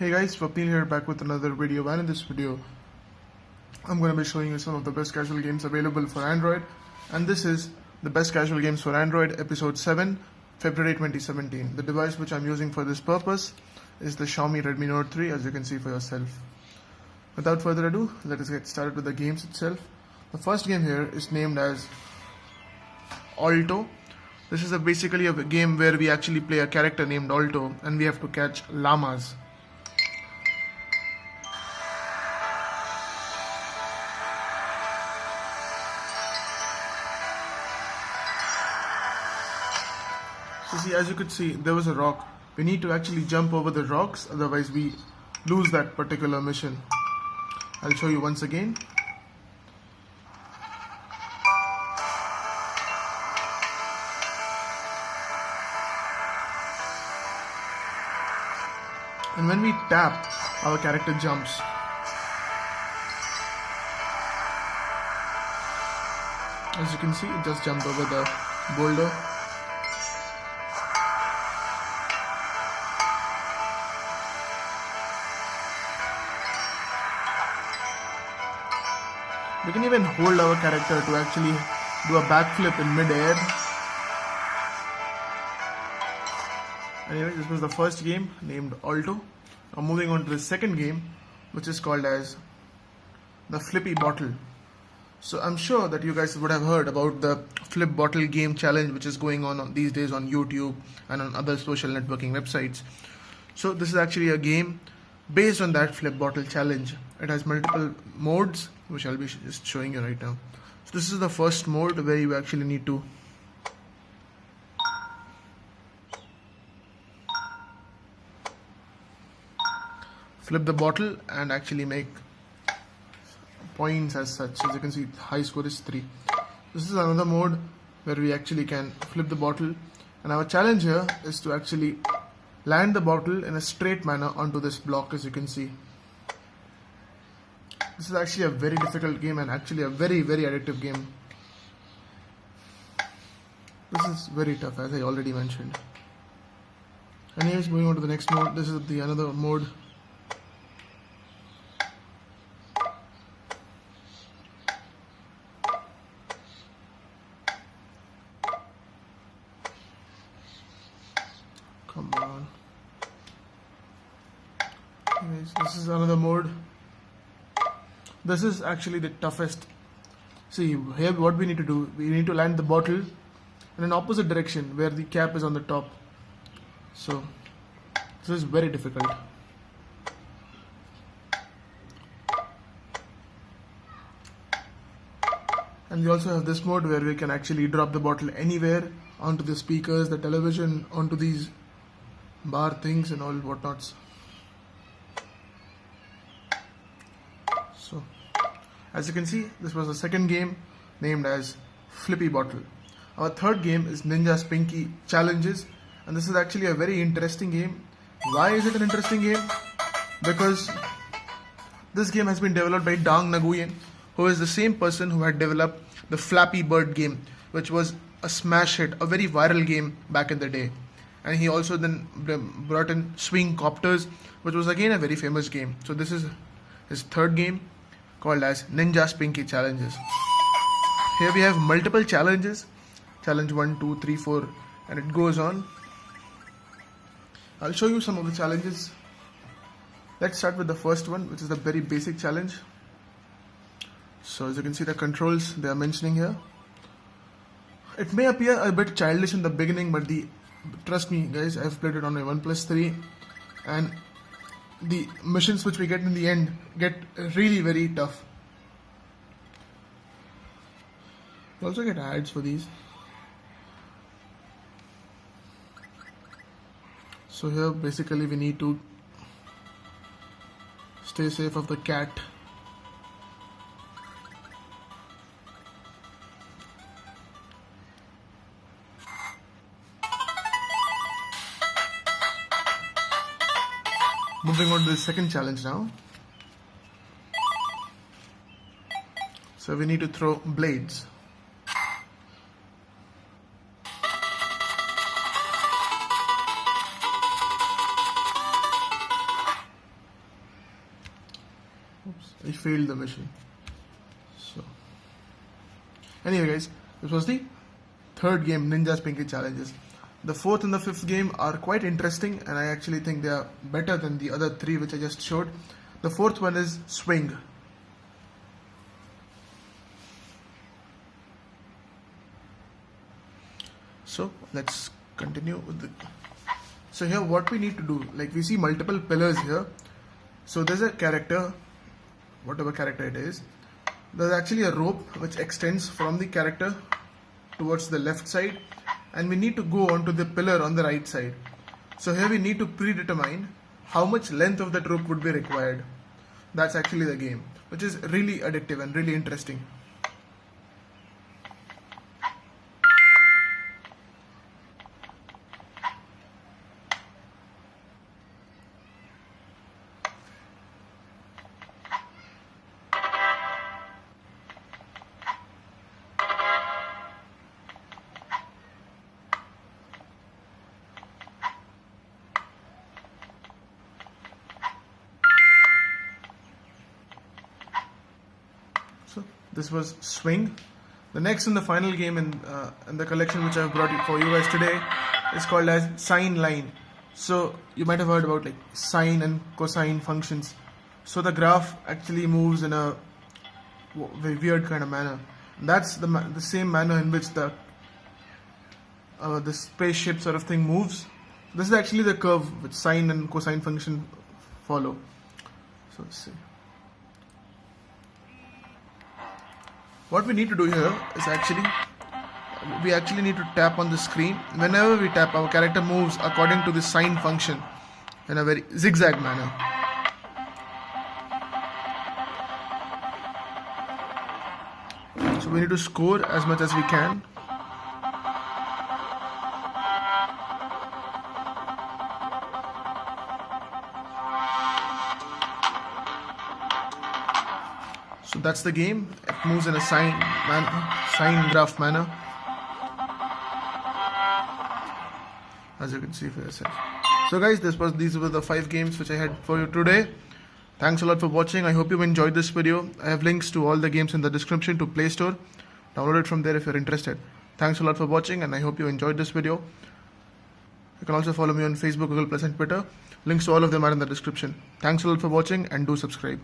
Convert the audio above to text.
Hey guys, Swapnil here, back with another video, and in this video I'm going to be showing you some of the best casual games available for Android, and this is the best casual games for Android episode 7, February 2017. The device which I'm using for this purpose is the Xiaomi Redmi Note 3, as you can see for yourself. Without further ado, let us get started with the games itself. The first game here is named as Alto. This is basically a game where we actually play a character named Alto and we have to catch llamas. So see, as you could see, there was a rock. We need to actually jump over the rocks, otherwise we lose that particular mission. I'll show you once again. And when we tap, our character jumps. As you can see, it just jumped over the boulder. We can even hold our character to actually do a backflip in mid-air. Anyway, this was the first game named Alto. Now moving on to the second game, which is called as the Flippy Bottle. So I'm sure that you guys would have heard about the Flip Bottle game challenge, which is going on these days on YouTube and on other social networking websites. So this is actually a game based on that Flip Bottle challenge. It has multiple modes, which I'll be just showing you right now. So this is the first mode where you actually need to flip the bottle and actually make points as such. As you can see, high score is 3. This is another mode where we actually can flip the bottle, and our challenge here is to actually land the bottle in a straight manner onto this block. As you can see, this is actually a very difficult game and actually a very addictive game. This is very tough, as I already mentioned. Anyways, moving on to the next mode. This is the another mode. Come on. Anyways, this is another mode. This is actually the toughest. See, here what we need to do, we need to land the bottle in an opposite direction where the cap is on the top. So this is very difficult. And we also have this mode where we can actually drop the bottle anywhere, onto the speakers, the television, onto these bar things and all whatnots. So as you can see, this was the second game named as Flippy Bottle. Our third game is Ninja Spinky Challenges, and this is actually a very interesting game. Why is it an interesting game? Because this game has been developed by Dang Nguyen, who is the same person who had developed the Flappy Bird game, which was a smash hit, a very viral game back in the day. And he also then brought in Swing Copters, which was again a very famous game. So this is his third game, called as Ninja Spinky Challenges. Here we have multiple challenges, challenge 1, 2, 3, 4, and it goes on. I'll show you some of the challenges. Let's start with the first one, which is the very basic challenge. So as you can see, the controls they are mentioning here. It may appear a bit childish in the beginning, but trust me guys, I've played it on my OnePlus 3, and the missions which we get in the end get really very tough. You also get ads for these. So here basically we need to stay safe of the cat. Moving on to the second challenge now. So we need to throw blades. Oops, I failed the mission. So anyway guys, this was the third game, Ninja Spinky Challenges. The fourth and the fifth game are quite interesting, and I actually think they are better than the other three which I just showed. The fourth one is Swing. So let's continue with the. So here what we need to do, like we see multiple pillars here. So there's a character, whatever character it is. There's actually a rope which extends from the character towards the left side, and we need to go onto the pillar on the right side. So here we need to predetermine how much length of that rope would be required. That's actually the game, which is really addictive and really interesting. So this was Swing. The next and the final game in the collection which I have brought for you guys today is called as Sine Line. So you might have heard about like sine and cosine functions. So the graph actually moves in a weird kind of manner. That's the same manner in which the spaceship sort of thing moves. This is actually the curve which sine and cosine function follow. So let's see. What we need to do here is we actually need to tap on the screen. Whenever we tap, our character moves according to the sine function in a very zigzag manner. So we need to score as much as we can. So that's the game. It moves in a sine graph manner, as you can see for yourself. So guys, these were the 5 games which I had for you today. Thanks a lot for watching. I hope you enjoyed this video. I have links to all the games in the description to Play Store. Download it from there if you're interested. Thanks a lot for watching, and I hope you enjoyed this video. You can also follow me on Facebook, Google+, and Twitter. Links to all of them are in the description. Thanks a lot for watching, and do subscribe.